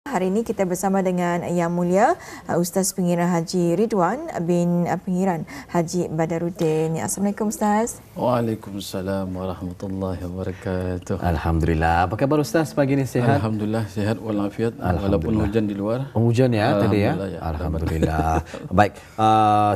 Hari ini kita bersama dengan Yang Mulia Ustaz Pengiran Haji Ridwan bin Pengiran Haji Badaruddin. Assalamualaikum Ustaz. Waalaikumsalam warahmatullahi wabarakatuh. Alhamdulillah. Apa khabar Ustaz pagi ini, sihat? Alhamdulillah sihat walafiat walaupun hujan di luar. Hujan ya tadi ya? Ya, Alhamdulillah. Baik,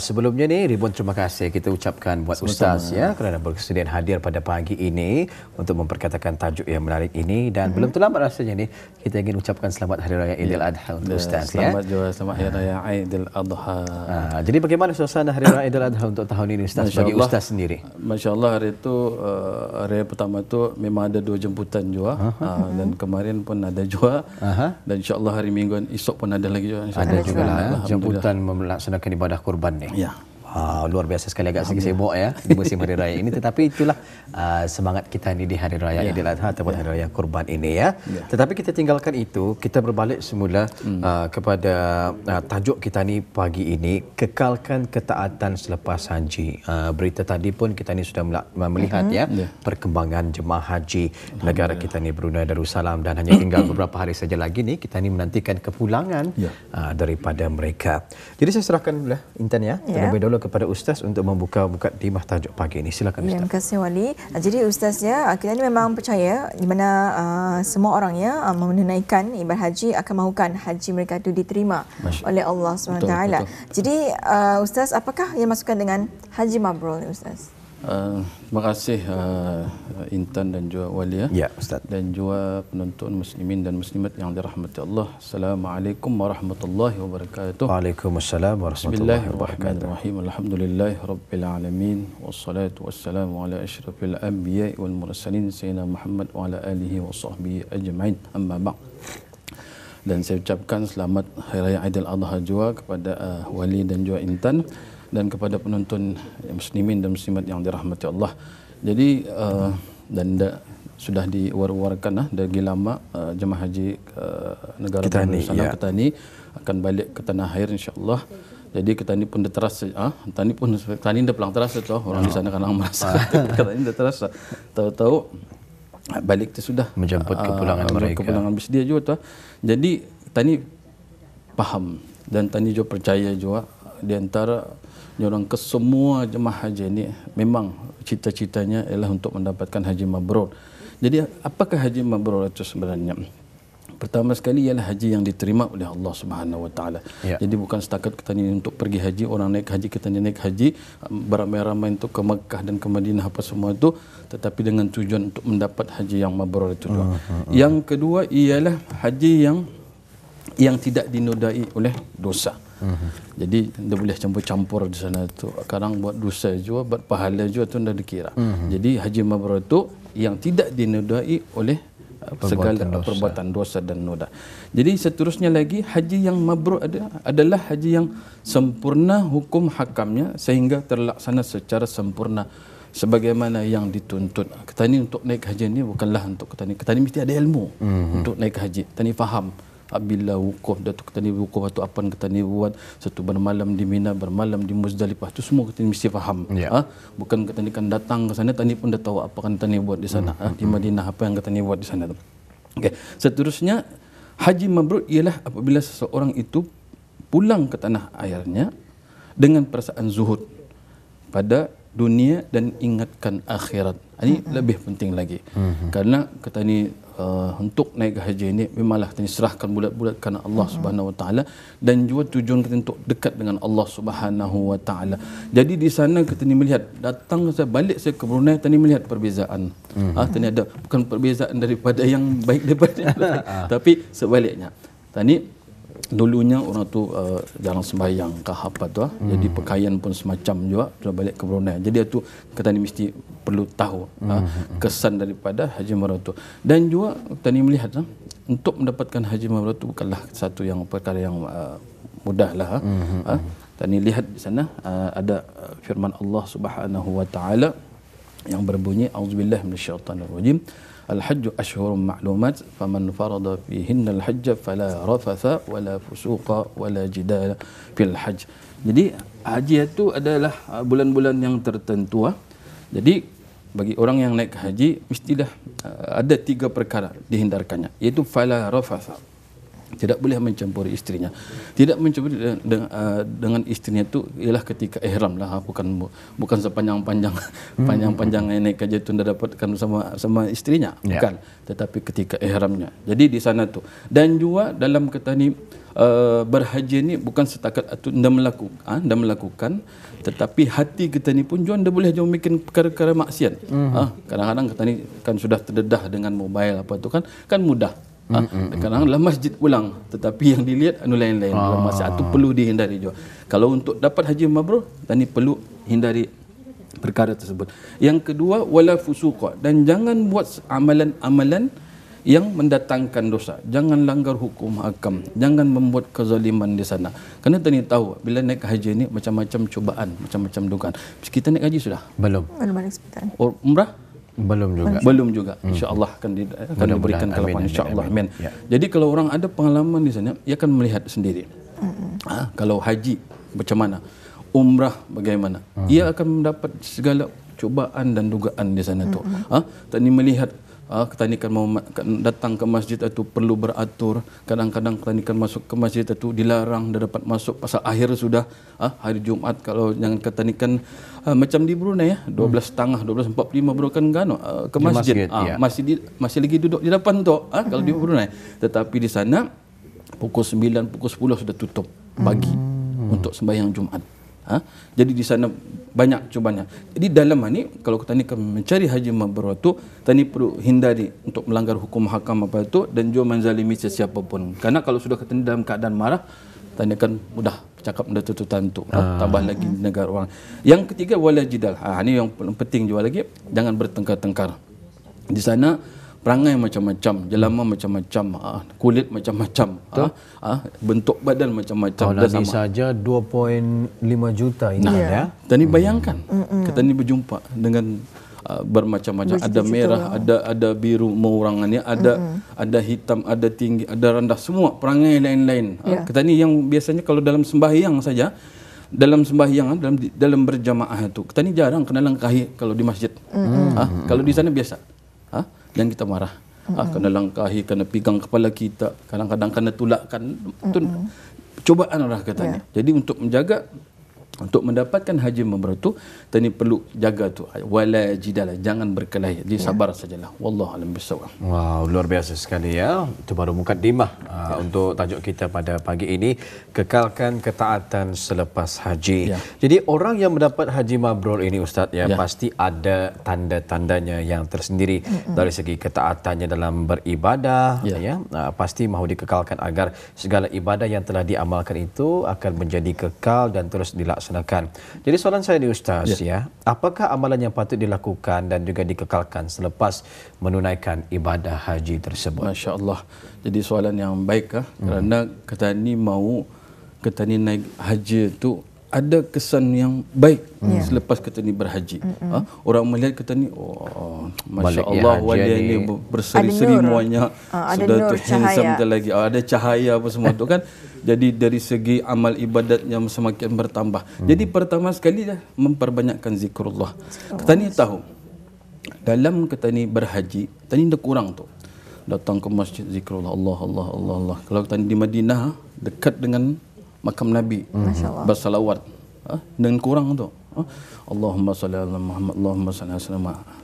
sebelumnya ni ribuan terima kasih kita ucapkan buat Ustaz ya kerana berkesudian hadir pada pagi ini untuk memperkatakan tajuk yang menarik ini, dan belum terlambat rasanya ni kita ingin ucapkan selamat Hari Raya Aidil Adha untuk Ustaz selamat juga selamat Hari Raya Aidil Adha. Jadi bagaimana suasana Hari Raya Aidil Adha untuk tahun ini Ustaz bagi Ustaz sendiri? Masya-Allah, hari itu hari pertama tu memang ada 2 jemputan juga, dan kemarin pun ada juga, dan insya-Allah hari Minggu esok pun ada lagi juga. Ada juga lah jemputan melaksanakan ibadah kurban ni. Ya. Luar biasa sekali, agak sedikit sibuk ya di musim Hari Raya ini, tetapi itulah semangat kita ni di Hari Raya Aidil Adha ataupun Hari Raya Kurban ini ya. Tetapi kita tinggalkan itu, kita berbalik semula kepada tajuk kita ni pagi ini, kekalkan ketaatan selepas haji. Berita tadi pun kita ni sudah melihat ya perkembangan jemaah haji negara kita ni Brunei Darussalam, dan hanya tinggal beberapa hari saja lagi ni kita ni menantikan kepulangan daripada mereka. Jadi saya serahkan dulu Intan ya, terlebih dahulu kepada Ustaz untuk membuka mukadimah tajuk pagi ini. Silakan Ustaz. Terima kasih Wali. Jadi Ustaz ya, kita ni memang percaya di mana semua orang ya menunaikan ibadah haji akan mahukan haji mereka itu diterima oleh Allah SWT. Jadi Ustaz, apakah yang masukkan dengan haji mabrur Ustaz? Terima kasih Intan dan juga Wali ya Ustaz, dan juga penonton muslimin dan muslimat yang dirahmati Allah. Assalamualaikum warahmatullahi wabarakatuh. Waalaikumsalam warahmatullahi wabarakatuh. Bismillahirrahmanirrahim. Alhamdulillahirabbil alamin wassalatu wassalamu ala asyrafil anbiya'i wal mursalin sayyidina Muhammad wa ala alihi wa sahbihi ajma'in. Amma ba'd. Dan saya ucapkan selamat Hari Raya Aidil Adha juga kepada Wali dan juga Intan, dan kepada penonton muslimin dan muslimat yang dirahmati Allah. Jadi sudah diwar-warkan dari lama jemaah haji negara Darussalam Ketani akan balik ke tanah air insya-Allah. Jadi Ketani pun dah terasa, Ketani dah pelang terasa tu orang di sana kan merasa Ketani dah terasa. Tahu-tahu balik tu sudah menjemput kepulangan mereka. Kepulangan bersedia juga tu. Jadi Ketani faham dan Ketani juga percaya juga di antara orang ke semua jemaah haji ini memang cita-citanya ialah untuk mendapatkan haji mabrur. Jadi apakah haji mabrur itu sebenarnya? Pertama sekali ialah haji yang diterima oleh Allah Subhanahu Wa Taala. Jadi bukan setakat kita ni untuk pergi haji, orang naik haji kita ni naik haji beramai-ramai untuk ke Mekah dan ke Madinah apa semua itu, tetapi dengan tujuan untuk mendapat haji yang mabrur itu. Yang kedua ialah haji yang tidak dinodai oleh dosa. Jadi dia boleh campur-campur di sana tu. Kadang buat dosa juga, buat pahala juga tu dah dikira. Jadi haji mabrur itu yang tidak dinodai oleh segala perbuatan dosa dan noda. Jadi seterusnya lagi, haji yang mabrur adalah haji yang sempurna hukum hakamnya sehingga terlaksana secara sempurna sebagaimana yang dituntut. Kita ni untuk naik haji ni bukanlah untuk kita ni mesti ada ilmu untuk naik haji. Kita ni faham apabila wukuf, Datuk Ketani wukuf atau apa yang Ketani buat, satu bermalam di Mina, bermalam di Muzdalifah, itu semua Ketani mesti faham. Bukan Ketani kan datang ke sana, Ketani pun dah tahu apa kan Ketani buat di sana. Di Madinah apa yang Ketani buat di sana. Seterusnya, haji mabrur ialah apabila seseorang itu pulang ke tanah airnya dengan perasaan zuhud pada dunia dan ingatkan akhirat. Ini lebih penting lagi. Karena Ketani untuk naik haji ini memanglah kita serahkan bulat-bulat kerana Allah Subhanahu Wa Taala, dan juga tujuan kita untuk dekat dengan Allah Subhanahu Wa Taala. Jadi di sana kita ni melihat, datang saya balik saya ke Brunei, kita ni melihat perbezaan. Tadi ada bukan perbezaan daripada yang baik daripada yang lain, tapi sebaliknya. Tadi dulunya orang tu jarang sembahyang ke apa tu, jadi pakaian pun semacam juga sudah balik ke Brunei. Jadi itu kita ni mesti perlu tahu kesan daripada haji mabrur tu. Dan juga kita ni melihat untuk mendapatkan haji mabrur tu bukanlah satu yang perkara yang mudahlah. Kita ni lihat di sana ada firman Allah Subhanahu Wa Taala yang berbunyi, auzubillahi minasyaitanirrajim, al-hajju ashhurun ma'lumat faman farada fihinna al-hajj fala rafatha wala fusuqa wala jidala fil hajj. Jadi haji itu adalah bulan-bulan yang tertentu. Jadi bagi orang yang naik haji mestilah ada 3 perkara dihindarkannya, iaitu fala rafatha. Tidak boleh mencampuri istrinya. Tidak mencampuri dengan istrinya itu ialah ketika ihram lah, bukan sepanjang-panjang panjang-panjang naik haji itu dah dapatkan sama istrinya, bukan. Tetapi ketika ihramnya. Jadi di sana tu. Dan juga dalam kata ni berhaji ni bukan setakat itu anda melakukan, tetapi hati kita ni pun juga anda boleh jangan bikin perkara-perkara maksiat. Kadang-kadang kita ni kan sudah terdedah dengan mobile apa tu kan mudah. Kadang dalam masjid pulang, tetapi yang dilihat anu lain-lain. Dalam masa itu perlu dihindari juga. Kalau untuk dapat haji mabrur, tadi perlu hindari perkara tersebut. Yang kedua, wala fusuqa, dan jangan buat amalan-amalan yang mendatangkan dosa. Jangan langgar hukum hakam, jangan membuat kezaliman di sana. Kerana tadi tahu bila naik haji ni macam-macam cobaan, macam-macam dugaan. Kita naik haji sudah? Belum ada kesempatan. Umrah? Belum juga. Insya-Allah akan diberikan kelapangan, insya-Allah. Amin. Jadi kalau orang ada pengalaman di sana, ia akan melihat sendiri. Kalau haji macam mana? Umrah bagaimana? Ia akan mendapat segala cobaan dan dugaan di sana tu. Tadi melihat tadi kan mau datang ke masjid itu perlu beratur. Kadang-kadang tadi kan masuk ke masjid itu dilarang, dah dapat masuk pasal akhir sudah hari Jumaat. Kalau jangan kata ni kan macam di Brunei 12.30, 12.45 baru kan ke masjid. Masih lagi duduk di depan tu kalau di Brunei. Tetapi di sana pukul 9, pukul 10 sudah tutup pagi untuk sembahyang Jumaat. Jadi di sana banyak cobanya. Jadi dalam ni kalau kita ni mencari haji mabrur tu, tadi perlu hindari untuk melanggar hukum hakam apa itu dan juga menzalimi sesiapa pun. Karena kalau sudah kita dalam keadaan marah, tadi kan mudah cakap mudah tututan tu. Tambah lagi negara orang. Yang ketiga wala jidal. Ini yang paling penting juga lagi, jangan bertengkar-tengkar. Di sana perangai macam-macam, jelama macam-macam, kulit macam-macam, bentuk badan macam-macam. Kalau Nabi saja 2.5 juta ini ya. Tadi bayangkan, kita ni berjumpa dengan bermacam-macam, ada merah, ada biru maurangannya, ada hitam, ada tinggi, ada rendah, semua perangai lain-lain. Kita ni yang biasanya kalau dalam sembahyang saja, dalam berjamaah itu, kita ni jarang kena langkahi kalau di masjid. Kalau di sana biasa. Dan kita marah. Kena langkahi, kena pegang kepala kita, kadang-kadang kena tulakkan. Itu cobaan orang katanya. Jadi untuk menjaga, untuk mendapatkan haji mabrur tu, tadi perlu jaga tu. Wala jidala, jangan berkelahi. Jadi sabar sajalah. Wallahu a'lam bissawab. Wow, luar biasa sekali ya. Itu baru mukadimah untuk tajuk kita pada pagi ini, kekalkan ketaatan selepas haji. Jadi orang yang mendapat haji mabrur ini Ustaz pasti ada tanda-tandanya yang tersendiri dari segi ketaatannya dalam beribadah pasti mahu dikekalkan agar segala ibadah yang telah diamalkan itu akan menjadi kekal dan terus dilaksanakan. Jadi soalan saya ni Ustaz apakah amalan yang patut dilakukan dan juga dikekalkan selepas menunaikan ibadah haji tersebut? Masya-Allah. Jadi soalan yang baik kerana kita ni naik haji tu ada kesan yang baik selepas kita ni berhaji. Orang melihat kita ni masya-Allah wajah ni berseri-seri muanya sudah handsome lagi. Ada cahaya apa semua tu kan. Jadi dari segi amal ibadat yang semakin bertambah. Jadi pertama sekali memperbanyakkan zikrullah. Kita ni tahu dalam kita ni berhaji, tadi dah kurang tu. Datang ke masjid zikrullah Allah. Kalau kita di Madinah dekat dengan makam Nabi, bersalawat dengan kurang tu. Allahumma salli ala Muhammad, Allahumma salli ala Muhammad.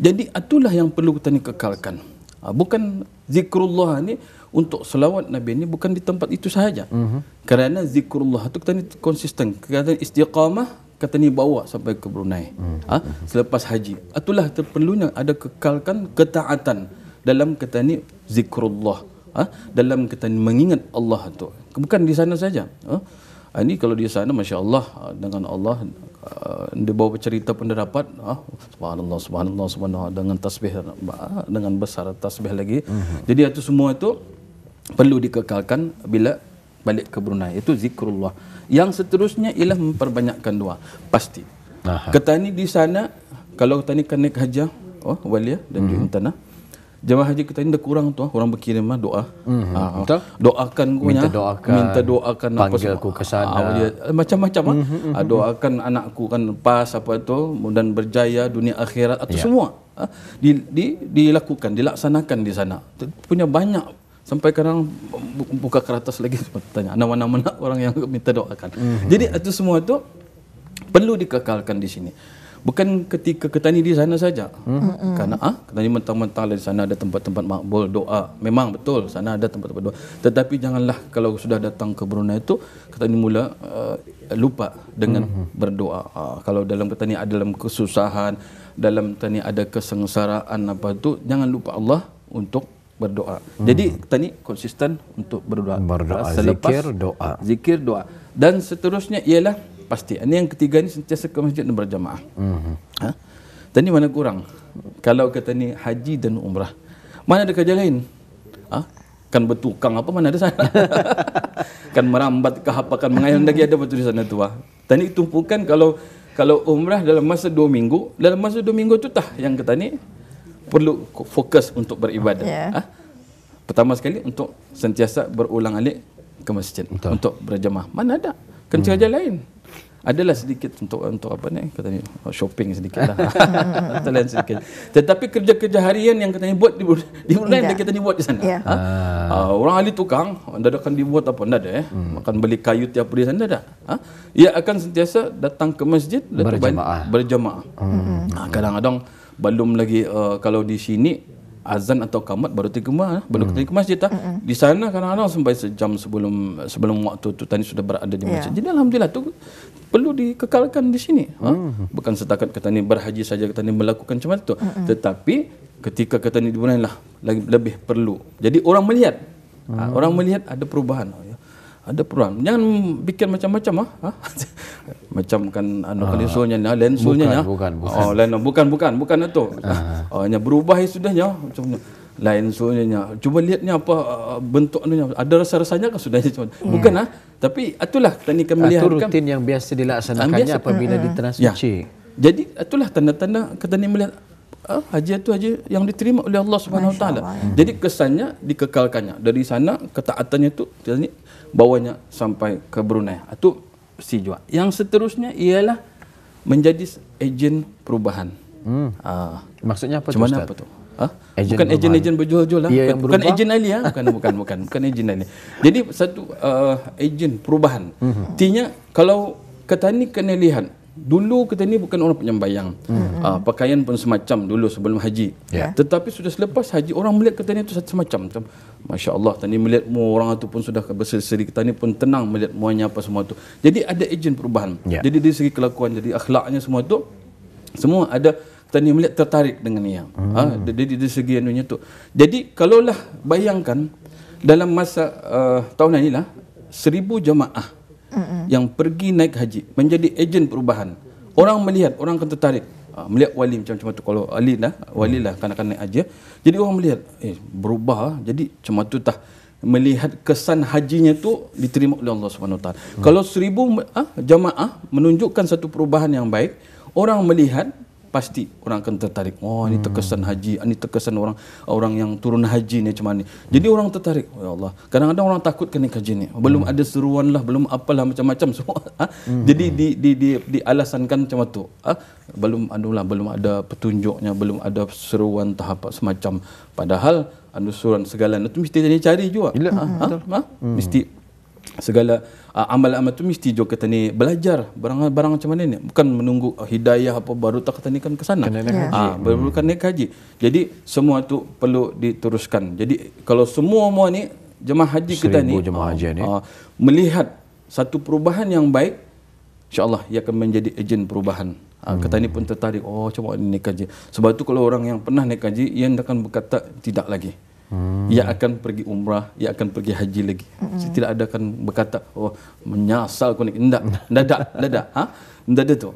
Jadi itulah yang perlu kita ni kekalkan. Bukan zikrullah ni untuk selawat Nabi ni bukan di tempat itu sahaja. Kerana zikrullah itu kita ni konsisten, kata istiqamah, kata ni bawa sampai ke Brunei. Selepas haji. Itulah terperlunya ada kekalkan ketaatan dalam kata ni zikrullah. Dalam kita ni mengingat Allah tu. Bukan di sana saja. Ini kalau di sana masya-Allah dengan Allah dia bawa cerita pun dia dapat subhanallah dengan tasbih, dengan besar tasbih lagi. Jadi itu semua itu perlu dikekalkan bila balik ke Brunei. Itu zikrullah. Yang seterusnya ialah memperbanyakkan doa. Pasti. Ketani di sana kalau ketani kan naik haji walia dan juga tanah. Jemaah haji kita ini dah kurang tu, orang berkirim doa. Doakan minta doakan apa aku ke sana. Macam-macam doakan anakku kan pas apa tu dan berjaya dunia akhirat atau semua dilakukan, dilaksanakan di sana. Punya banyak sampai kadang buka kertas lagi tanya nama-nama orang yang minta doakan. Jadi itu semua tu perlu dikekalkan di sini. Bukan ketika Ketani di sana saja. Karena Ketani mentang-mentang di sana ada tempat-tempat makbul doa. Memang betul sana ada tempat-tempat doa. Tetapi janganlah kalau sudah datang ke Brunei itu Ketani mula lupa dengan berdoa. Kalau dalam Ketani ada dalam kesusahan, dalam Ketani ada kesengsaraan apa itu, jangan lupa Allah untuk berdoa. Jadi Ketani konsisten untuk berdoa. Zikir, doa. Zikir, doa. Dan seterusnya ialah pasti. Ini yang ketiga ni sentiasa ke masjid dan berjamaah. Tadi mana kurang? Kalau kata ni haji dan umrah, mana ada kerja lain? Kan bertukang apa mana ada sana? Kan merambat ke apa, kan mengayun lagi ada betul di sana tu. Tadi tumpukan kalau umrah dalam masa 2 minggu, dalam masa 2 minggu tu tah yang kata ni perlu fokus untuk beribadah. Pertama sekali untuk sentiasa berulang-alik ke masjid. Betul. Untuk berjamaah. Mana ada? Kan kerja lain. Adalah sedikit untuk apa ni katanya shopping sedikit lah. Atalan sedikit. Tetapi kerja-kerja harian yang katanya buat di Brunei dah kita buat di sana. Orang ahli tukang anda akan dibuat apa anda ada makan beli kayu tiap hari sana ada. Ia akan sentiasa datang ke masjid berjamaah. Kadang-kadang belum lagi kalau di sini azan atau qamat baru ke masjid di sana kadang-kadang sampai sejam sebelum waktu tu tadi sudah berada di masjid. Jadi alhamdulillah tu perlu dikekalkan di sini. Bukan setakat kata ni berhaji saja kata ni melakukan macam itu, tetapi ketika kata ni di Brunei lah lebih perlu. Jadi orang melihat orang melihat ada perubahan. Ada perubahan. Jangan bikin macam-macam macam kan lensunya bukan itu. Hanya berubah sudahnya macam lensunya. Cuba lihatnya apa bentuknya. Ada rasa-rasanya kan sudahnya cuma. Bukan tapi itulah tadi kami melihat rutin yang biasa dilaksanakannya apabila di tanah suci. Jadi itulah tanda-tanda kita ni melihat haji itu haji yang diterima oleh Allah Subhanahu Wa Taala. Jadi kesannya dikekalkannya dari sana ketaatannya itu bawanya sampai ke Brunei. Itu si juga. Yang seterusnya ialah menjadi ejen perubahan. Maksudnya apa tu Ustaz? Apa tu? Bukan ejen-ejen berjual-jual lah. Bukan ejen Ali bukan ejen Ali. Jadi satu ejen perubahan. Artinya kalau kata ni kena lihat dulu kita ni bukan orang penyambayang. Pakaian pun semacam dulu sebelum haji. Tetapi sudah selepas haji orang melihat kita ni itu semacam. Masya-Allah, tadi melihat orang itu pun sudah berseri, kita ni pun tenang melihat muanya apa semua tu. Jadi ada ejen perubahan. Jadi dari segi kelakuan, jadi akhlaknya semua tu semua ada kita ni melihat tertarik dengan dia. Dari segi anunya tu. Jadi kalaulah bayangkan dalam masa tahun inilah 1000 jamaah yang pergi naik haji menjadi ejen perubahan. Orang melihat, orang akan tertarik. Melihat wali macam-macam tu. Kalau wali lah kan akan naik haji. Jadi orang melihat berubah. Jadi macam tu tah melihat kesan hajinya tu diterima oleh Allah Subhanahu Wa Taala. Kalau 1000 jamaah menunjukkan satu perubahan yang baik, orang melihat pasti orang akan tertarik. Oh, ini terkesan haji, ini terkesan orang yang turun haji ni macam ni. Jadi orang tertarik. Ya Allah. Kadang-kadang orang takut kena haji ni. Belum ada seruan lah, belum apalah macam-macam semua. Jadi dialasankan macam tu. Belum ada petunjuknya, belum ada seruan tahap semacam. Padahal seruan segala itu mesti cari juga. Mesti segala amal-amal tu mesti juga kata ni belajar barang macam mana ni, bukan menunggu hidayah apa baru tak kata ni kan ke sana. Baru kan naik haji. Jadi semua tu perlu diteruskan. Jadi kalau semua ni jemaah haji kita ni melihat satu perubahan yang baik, insya-Allah ia akan menjadi ejen perubahan. Kata ni pun tertarik, coba ni naik haji. Sebab tu kalau orang yang pernah naik haji ia akan berkata tidak lagi. Ia akan pergi umrah, ia akan pergi haji lagi. Tidak ada akan berkata, menyasal aku naik. Tidak ada tu.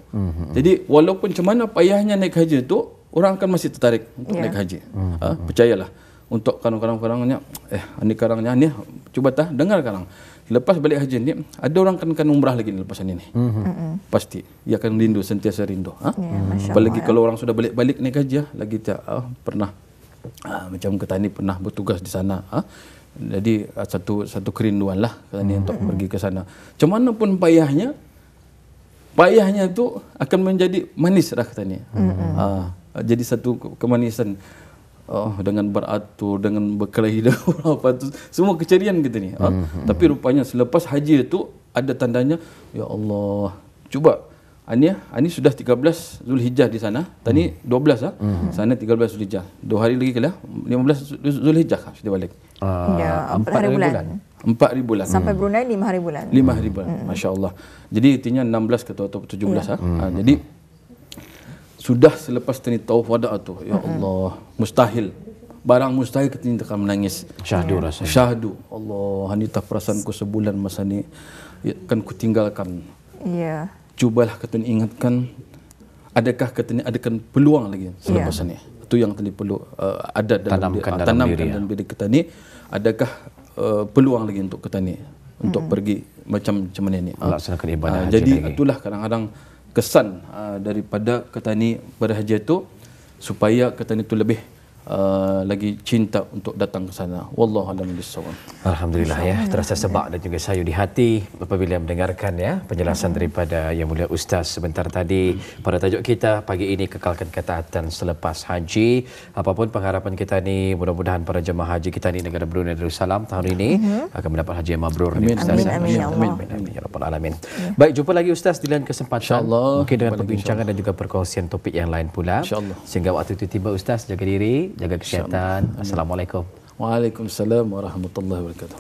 Jadi walaupun macam mana payahnya naik haji tu, orang akan masih tertarik untuk naik haji. Percayalah. Untuk kadang-kadangnya, ini karangnya ni, cuba dengar karang. Lepas balik haji ni, ada orang akan umrah lagi lepas ini. Pasti. Ia akan rindu, sentiasa rindu. Apalagi kalau orang sudah balik naik haji, lagi pernah. Macam kita ni pernah bertugas di sana. Jadi satu kerinduan lah kita ni untuk pergi ke sana. Macam mana pun payahnya tu akan menjadi manis lah kita ni. Jadi satu kemanisan. dengan beratur, dengan berkelahi dan apa tu, semua kecerian kita ni. Tapi rupanya selepas haji itu ada tandanya, ya Allah, cuba ini sudah 13 Zulhijjah di sana. Tadi 12 sana 13 Zulhijjah. 2 hari lagi kala 15 Zulhijjah sudah balik. Ya, 4 hari bulan. 4 hari bulan. Sampai Brunei 5 hari bulan. 5 hari bulan. Masya-Allah. Jadi intinya 16 atau 17 jadi sudah selepas tani tauf wada tu, ya Allah, mustahil. Barang mustahil kita akan menangis. Syahdu rasanya. Syahdu. Allah, hanita perasaanku sebulan masa ni kan ku tinggalkan. Ya. Cubalah kita ingatkan, adakah kita adakan peluang lagi selepas ni. Itu yang tadi perlu ada dalam tanamkan diri kita ni, adakah peluang lagi untuk kita ni untuk pergi macam mana ni. Melaksanakan ibadah haji jadi lagi. itulah kadang-kadang kesan daripada kita ni berhaji itu, supaya kita ni tu lebih lagi cinta untuk datang ke sana. Wallahu a'lam bishawab. Alhamdulillah ya, terasa sebab dan juga sayu di hati apabila mendengarkan ya penjelasan daripada Yang Mulia Ustaz sebentar tadi. Pada tajuk kita pagi ini, kekalkan ketaatan selepas haji. Apapun pengharapan kita ni, mudah-mudahan para jemaah haji kita ni negara Brunei Darussalam tahun ini akan mendapat haji yang mabrur. Amin, amin, ya Allah. Amin ya rabbal alamin. Baik, jumpa lagi Ustaz di lain kesempatan. InsyaAllah. Mungkin dengan perbincangan dan juga perkongsian topik yang lain pula. InsyaAllah. Sehingga waktu itu tiba, Ustaz, jaga diri, jaga kesihatan. Assalamualaikum. Waalaikumsalam warahmatullahi wabarakatuh.